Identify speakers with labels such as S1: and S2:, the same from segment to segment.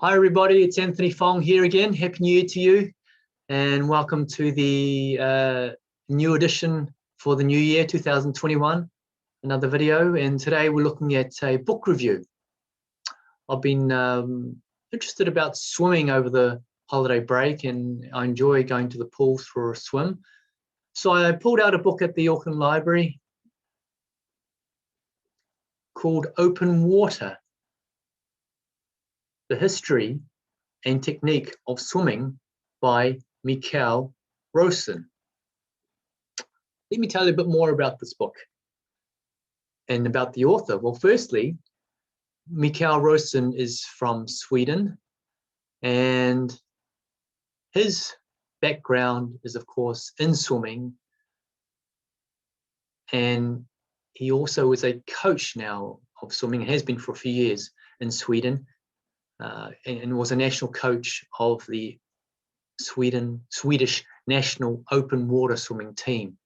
S1: Hi everybody, it's Anthony Fong here again. Happy New Year to you and welcome to the new edition for the new year 2021, another video. And today we're looking at a book review. I've been interested about swimming over the holiday break and I enjoy going to the pool for a swim. So I pulled out a book at the Auckland Library called Open Water: The History and Technique of Swimming by Mikael Rosen. Let me tell you a bit more about this book and about the author. Well, firstly, Mikael Rosen is from Sweden, and his background is, of course, in swimming, and he also is a coach now of swimming, has been for a few years in Sweden. And was a national coach of the Swedish national open water swimming team.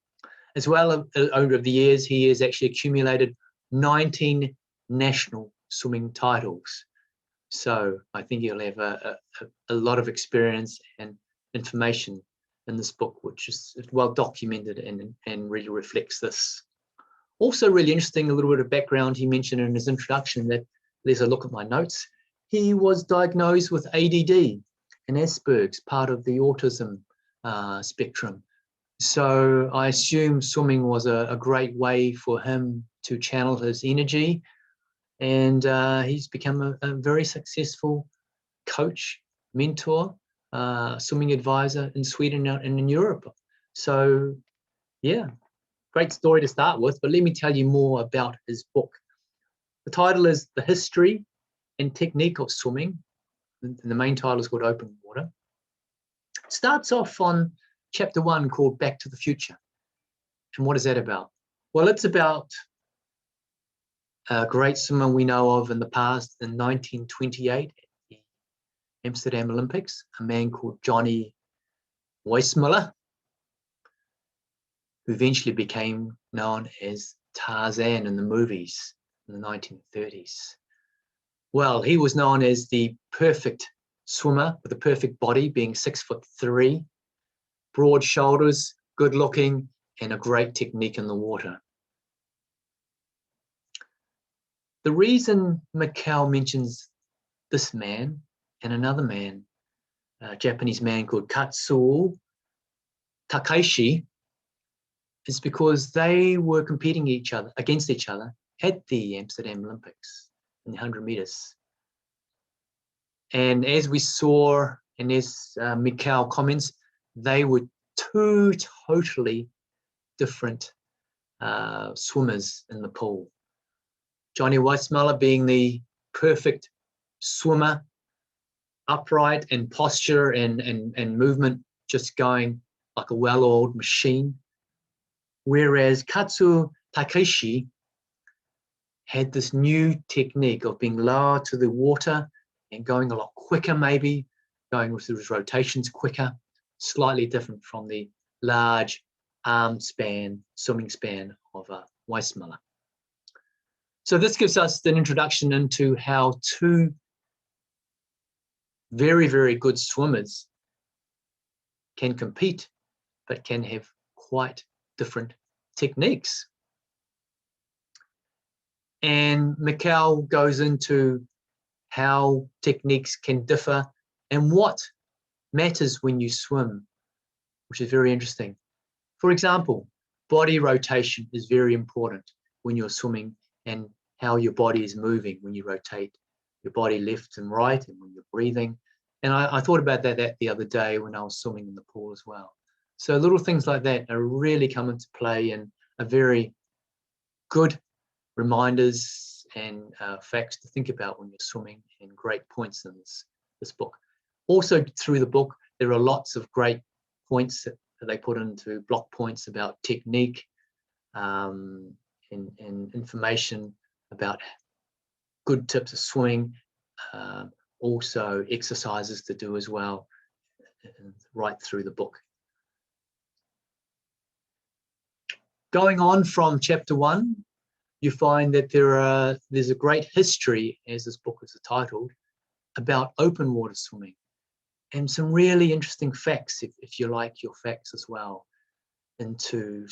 S1: As well, over the years, he has actually accumulated 19 national swimming titles. So I think he'll have a lot of experience and information in this book, which is well documented and really reflects this. Also really interesting, a little bit of background he mentioned in his introduction, that there's a look at my notes. He was diagnosed with ADD and Asperger's, part of the autism spectrum. So I assume swimming was a great way for him to channel his energy. And he's become a very successful coach, mentor, swimming advisor in Sweden and in Europe. So yeah, great story to start with, but let me tell you more about his book. The title is The History and Technique of Swimming, and the main title is called Open Water. It starts off on chapter 1 called Back to the Future. And what is that about? Well, it's about a great swimmer we know of in the past. In 1928 at the Amsterdam Olympics, a man called Johnny Weissmuller, who eventually became known as Tarzan in the movies in the 1930s. Well, he was known as the perfect swimmer with a perfect body, being 6'3", broad shoulders, good looking, and a great technique in the water. The reason Mikael mentions this man and another man, a Japanese man called Katsuo Takeshi, is because they were competing against each other at the Amsterdam Olympics in the 100 meters. And as we saw, and as Mikael comments, they were two totally different swimmers in the pool. Johnny Weissmuller being the perfect swimmer, upright and posture and movement, just going like a well-oiled machine. Whereas Katsuo Takeshi had this new technique of being lower to the water and going a lot quicker, maybe going with his rotations quicker, slightly different from the large arm span, swimming span of Weissmuller. So this gives us an introduction into how two very, very good swimmers can compete, but can have quite different techniques. And Mikael goes into how techniques can differ and what matters when you swim, which is very interesting. For example, body rotation is very important when you're swimming, and how your body is moving when you rotate your body left and right, and when you're breathing. And I thought about that the other day when I was swimming in the pool as well. So little things like that are really come into play and are very good reminders and facts to think about when you're swimming, and great points in this book. Also through the book, there are lots of great points that they put into block points about technique and information about good tips of swimming, also exercises to do as well, right through the book. Going on from chapter 1, you find that there's a great history, as this book is titled, about open water swimming and some really interesting facts, if you like your facts as well, into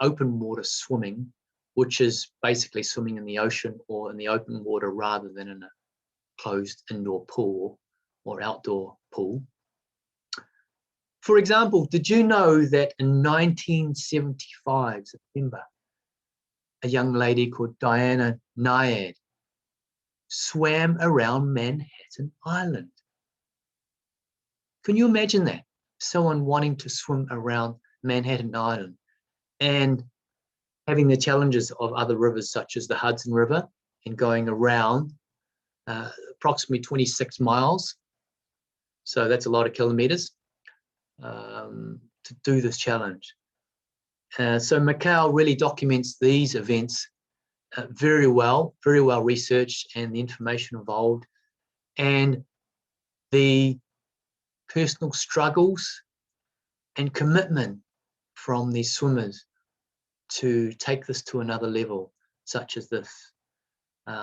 S1: open water swimming, which is basically swimming in the ocean or in the open water rather than in a closed indoor pool or outdoor pool. For example, did you know that in 1975, September, a young lady called Diana Nyad swam around Manhattan Island? Can you imagine that? Someone wanting to swim around Manhattan Island and having the challenges of other rivers such as the Hudson River and going around approximately 26 miles. So that's a lot of kilometers to do this challenge. So Mikael really documents these events very well researched, and the information involved and the personal struggles and commitment from these swimmers to take this to another level, such as this. There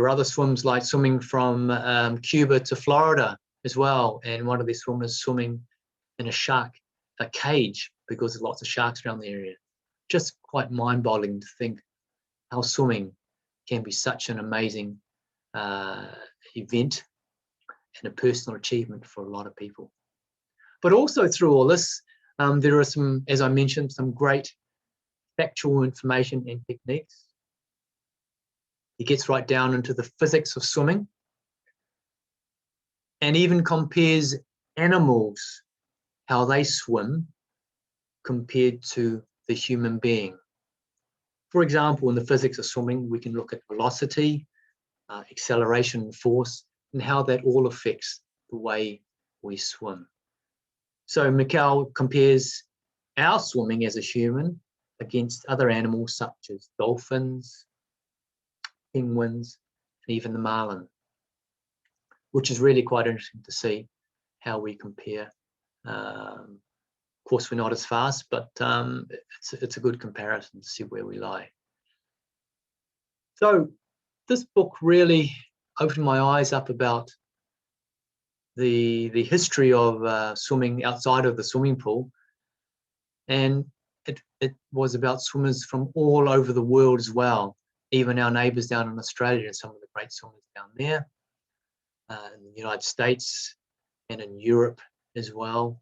S1: are other swims like swimming from Cuba to Florida as well, and one of these swimmers swimming in a cage, because there's lots of sharks around the area. Just quite mind-boggling to think how swimming can be such an amazing event and a personal achievement for a lot of people. But also through all this, there are some, as I mentioned, some great factual information and techniques. He gets right down into the physics of swimming and even compares animals, how they swim compared to the human being. For example, in the physics of swimming, we can look at velocity, acceleration and force, and how that all affects the way we swim. So Mikael compares our swimming as a human against other animals such as dolphins, penguins, and even the marlin, which is really quite interesting to see how we compare. Of course, we're not as fast, but it's a good comparison to see where we lie. So this book really opened my eyes up about the history of swimming outside of the swimming pool, and it was about swimmers from all over the world as well, even our neighbours down in Australia and some of the great swimmers down there, in the United States and in Europe as well.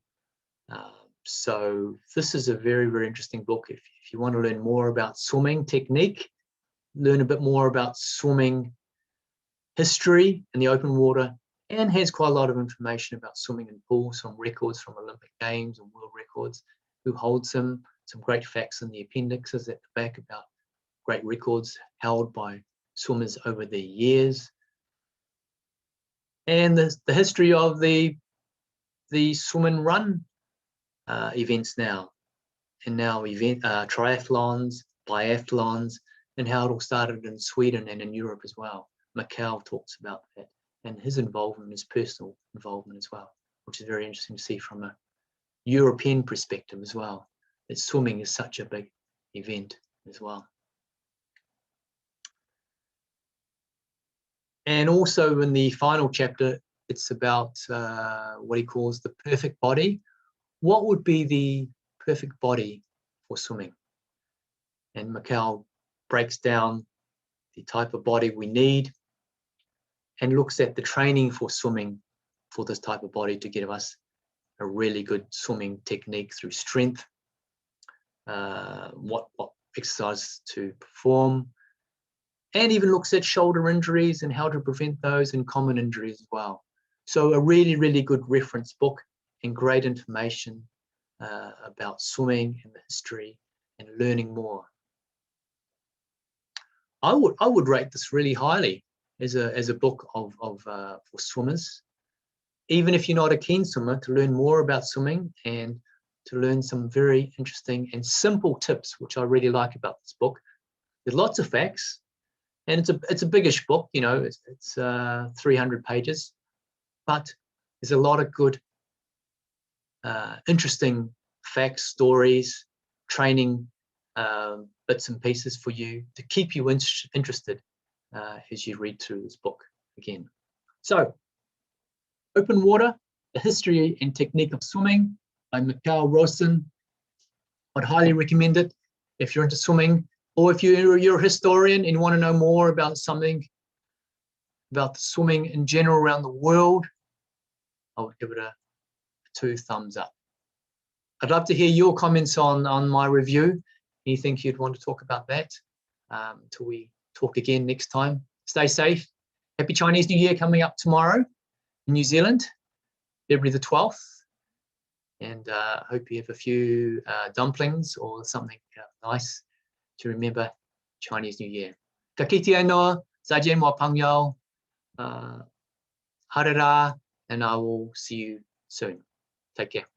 S1: So this is a very interesting book. If you want to learn more about swimming technique, learn a bit more about swimming history in the open water, and has quite a lot of information about swimming in pools, some records from Olympic Games and world records, who holds them, some great facts in the appendixes at the back about great records held by swimmers over the years, and the history of the swim and run events now, and now triathlons, biathlons, and how it all started in Sweden and in Europe as well. Mikael talks about that and his involvement, his personal involvement as well, which is very interesting to see from a European perspective as well, that swimming is such a big event as well. And also in the final chapter, it's about what he calls the perfect body. What would be the perfect body for swimming? And Mikael breaks down the type of body we need and looks at the training for swimming for this type of body to give us a really good swimming technique through strength, what exercise to perform, and even looks at shoulder injuries and how to prevent those and common injuries as well. So a really good reference book and great information about swimming and the history and learning more. I would rate this really highly as a book for swimmers, even if you're not a keen swimmer, to learn more about swimming and to learn some very interesting and simple tips, which I really like about this book. There's lots of facts, and it's a biggish book, you know, it's 300 pages, but there's a lot of good, interesting facts, stories, training bits and pieces for you to keep you interested as you read through this book. again. So, Open Water, The History and Technique of Swimming by Mikael Rosen. I'd highly recommend it if you're into swimming, or if you're a historian and you want to know more about something, about the swimming in general around the world. I would give it a 2 thumbs up. I'd love to hear your comments on my review. Anything you'd want to talk about that until we talk again next time. Stay safe. Happy Chinese New Year coming up tomorrow in New Zealand, February the 12th. And I hope you have a few dumplings or something nice to remember Chinese New Year. Ka kite anoa, 再见我朋友, harara, and I will see you soon. Take care.